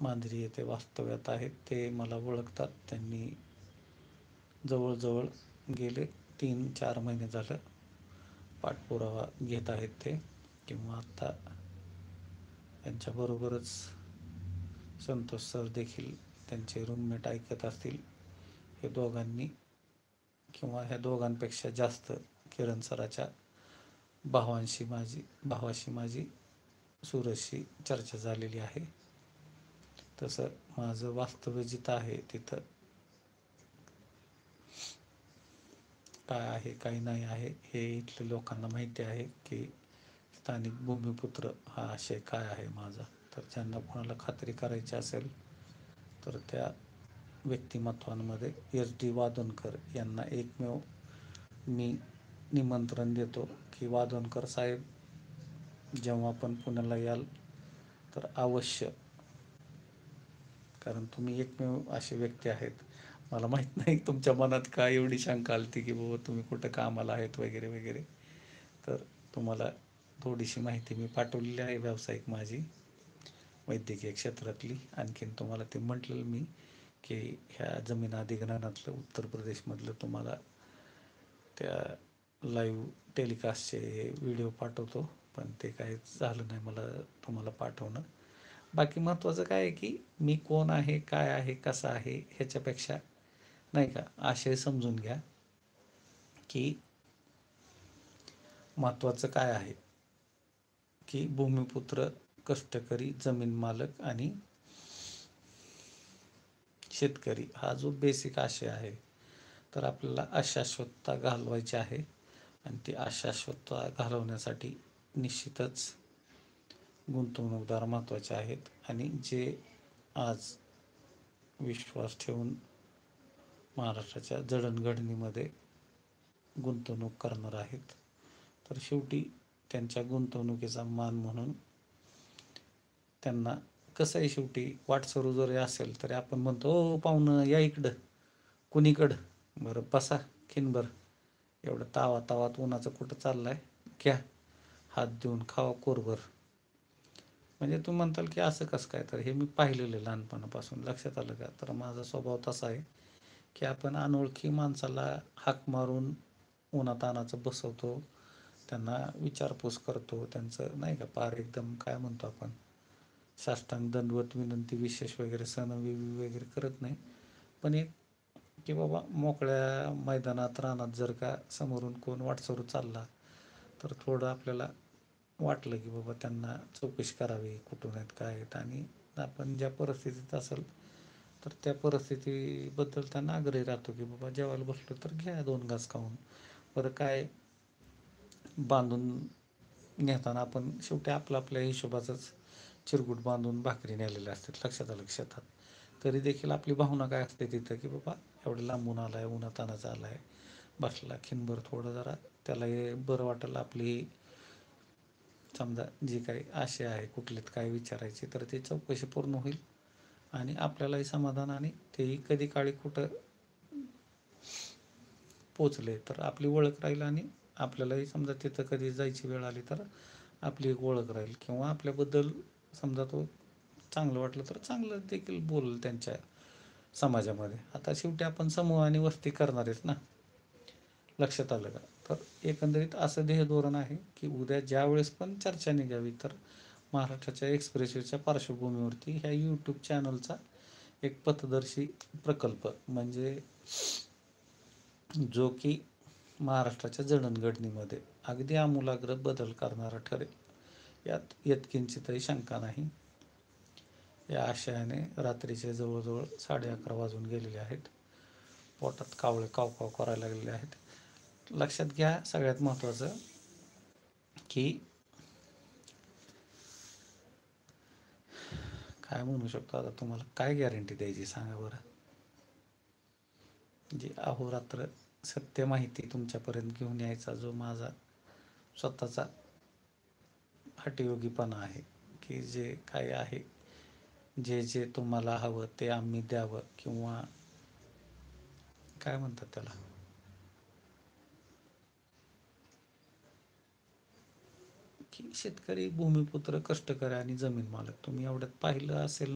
मांजरी येथे वास्तव्यात आहेत. ते मला ओळखतात. त्यांनी जवळजवळ गेले 3-4 महिने झालं पाठपुरावा घेत आहेत ते, किंवा आत्ता यांच्याबरोबरच संतोष सर देखील त्यांचे रूममेट ऐकत असतील. हे दोघांनी किंवा ह्या दोघांपेक्षा जास्त किरण सराच्या भावाशी माझी सूरजशी चर्चा झालेली आहे. तसं माझं वास्तव्य जिथं आहे तिथं काय आहे काय नाही आहे हे इथल्या लोकांना माहिती आहे, की स्थानिक भूमिपुत्र हा आशय काय आहे माझा. तर ज्यांना कोणाला खात्री करायची असेल तर त्या व्यक्तिमत्वांमध्ये SD वादनकर यांना एकमेव मी निमंत्रण देतो, की वादनकर साहेब जेव्हा पण पुण्याला याल तर अवश्य, कारण तुम्ही एकमेव असे व्यक्ती आहेत. मला माहीत नाही तुमच्या मनात काय एवढी शंका आली की बाबा तुम्ही कुठं कामाला आहेत वगैरे वगैरे. तर तुम्हाला थोडीशी माहिती मी पाठवलेली आहे व्यावसायिक माझी वैद्यकीय क्षेत्रातली. आणखीन तुम्हाला ते म्हटलं मी की ह्या जमीन अधिग्रहणातलं उत्तर प्रदेशमधलं तुम्हाला त्या लाईव्ह टेलिकास्टचे व्हिडिओ पाठवतो, पण ते काही झालं नाही मला तुम्हाला पाठवणं. बाकी महत्त्वाचं काय आहे की मी कोण आहे, काय आहे, कसा आहे ह्याच्यापेक्षा नाही का आशय समजून घ्या, की महत्त्वाचं काय आहे की भूमिपुत्र, कष्टकरी, जमीन मालक आणि शेतकरी हा जो बेसिक आशय आहे, तर आपल्याला अशाश्वतता घालवायची आहे. आणि ती अशाश्वतता घालवण्यासाठी निश्चितच गुंतवणूकदार महत्त्वाचे आहेत. आणि जे आज विश्वास ठेवून महाराष्ट्राच्या जडणघडणीमध्ये गुंतवणूक करणार आहेत, तर शेवटी त्यांच्या गुंतवणुकीचा मान म्हणून त्यांना कसं आहे, शेवटी वाटसरू जरी असेल तरी आपण म्हणतो ओ पाहुणं या इकडं, कुणीकडं, बरं बसा खिनभर, एवढं तावात उन्हाचं कुठं चाललाय, घ्या हात देऊन खावा कोरभर. म्हणजे तुम्ही म्हणताल की असं कसं काय, तर हे मी पाहिलेलं आहे लहानपणापासून. लक्षात आलं का? तर माझा स्वभाव तसा आहे की आपण अनोळखी माणसाला हाक मारून उन्हातानाचं बसवतो, त्यांना विचारपूस करतो, त्यांचं नाही का पार एकदम काय म्हणतो आपण साष्टांग दंडवत विनंती विशेष वगैरे सणविवी वगैरे करत नाही. पण एक की बाबा मोकळ्या मैदानात रानात जर का समोरून कोण वाटसरू चालला तर थोडं आपल्याला वाटलं की बाबा त्यांना चौकशी करावी कुठून आहेत काय आहेत, आणि आपण ज्या परिस्थितीत असेल तर त्या परिस्थितीबद्दल त्यांना आग्रही राहतो की बाबा जेवायला बसलो तर घ्या 2 घास खाऊन. बरं काय बांधून नेताना आपण शेवटी आपल्या हिशोबाचंच चिरगुट बांधून भाकरी नेलेल्या असतात. लक्षात आलं शेतात, तरी देखील आपली भावना काय असते तिथं की बाबा एवढं लांबून आलाय, उन्हातानाचा आलाय, बसला खिनभर, थोडं जरा त्याला हे बरं वाटेल. आपली समजा जी काही आशय आहे कुठलीत काय विचारायची तर ती चौकशी पूर्ण होईल आणि आपल्यालाही समाधान, आणि तेही कधी काळी कुठं पोचले तर आपली ओळख राहील, आणि आपल्यालाही समजा तिथं कधी जायची वेळ आली तर आपली एक ओळख राहील, किंवा आपल्याबद्दल समजा तो चांगलं वाटलं तर चांगलं देखील बोल त्यांच्या समाजामध्ये. आता शेवटी आपण समूह आणि वस्ती करणार आहेत ना. लक्षात आलं का? तर एकंदरीत असं ध्येय धोरण आहे की उद्या ज्या वेळेस पण चर्चा निघावी तर महाराष्ट्राच्या एक्सप्रेसवेच्या पार्श्वभूमीवरती ह्या यूट्यूब चॅनलचा एक पथदर्शी प्रकल्प, म्हणजे जो की महाराष्ट्राच्या जडणघडणीमध्ये अगदी आमूलाग्र बदल करणारा ठरेल, यात यत्किंचितही शंका नाही. या आशयाने रात्रीचे जवळजवळ 11:30 वाजून गेलेले आहेत. पोटात कावळे काव काव करायला लागलेले आहेत. लक्षात घ्या सगळ्यात महत्त्वाचं की काय म्हणू शकतो आता, तुम्हाला काय गॅरंटी द्यायची सांगा बरं. जी अहोरात्र सत्य माहिती तुमच्यापर्यंत घेऊन यायचा जो माझा स्वतःचा हठयोगीपणा आहे, की जे काय आहे, जे जे तुम्हाला हवं ते आम्ही द्यावं, किंवा काय म्हणतात त्याला, की शेतकरी, भूमिपुत्र, कष्टकरी आणि जमीन मालक तुम्ही एवढ्यात पाहिलं असेल